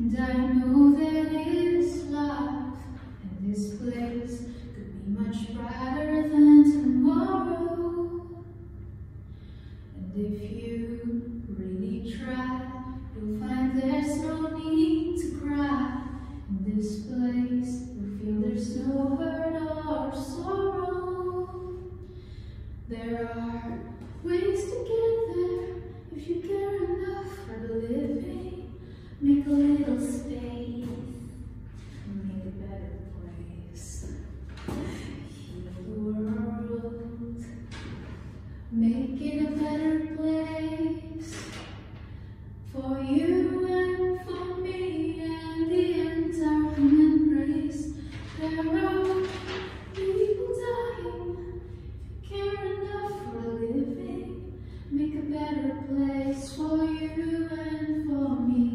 And I know that this life and this place could be much brighter than tomorrow. And if you really try, you'll find there's no need to cry. In this place, you'll feel there's no hurt or sorrow. There are ways to get there if you care enough for the living. Make a little space and make a better place. Heal the world, make it a better place for you and for me and the entire human race. There are people dying. If you care enough for a living, make a better place for you and for me.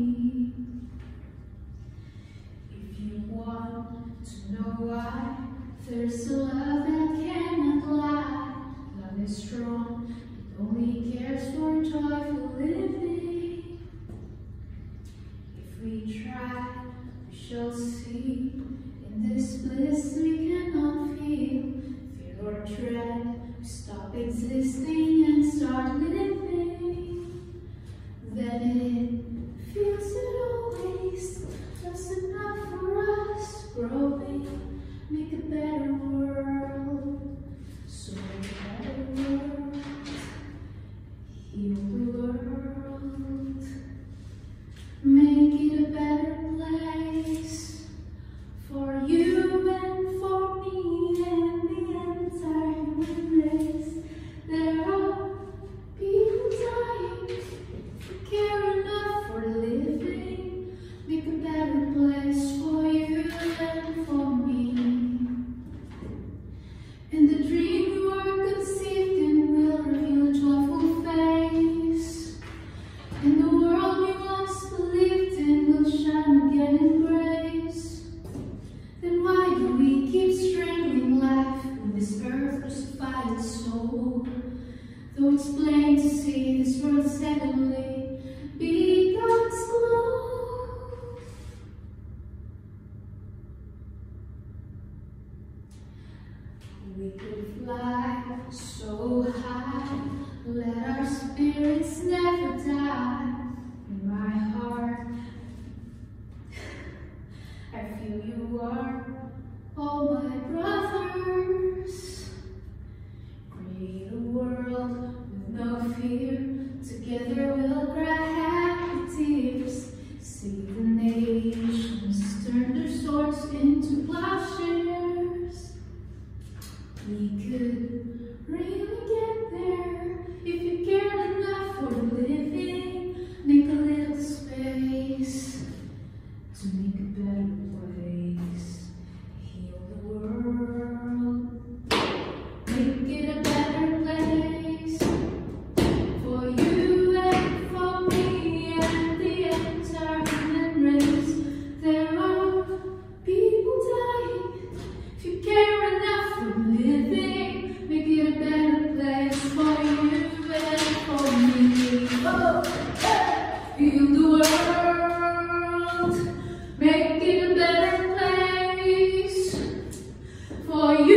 If you want to know why there's a love that cannot lie, love is strong, it only cares for joyful living. If we try, we shall see. In this bliss we cannot feel fear or dread. We stop existing and start living. Then it feels it always just enough for us growing. Make a better world, so a better world. Heal the world, make it a better place for you and for me and the entire human race. There are people dying. If you care enough for the living, make a better place for you and for me. In the dream you are conceived in will reveal a joyful face. In the world you once believed in will shine again in grace. Then why do we keep strangling life with this earth crucified soul? Though it's plain to see this world is heavenly, be God's glow. We could fly so high, let our spirits never die. In my heart, I feel you are all my brothers. Create a world with no fear. Together we'll cry happy tears. See the nations turn their swords into plowshares. We could really get there if you cared enough for the living. Make a little space to make a better place. Heal the world, make it a better place for you and for me and the entire human race. There are people dying. If you care enough for living, make it a better place for you and for me. Oh, hey. Heal the world, make it a better place for you.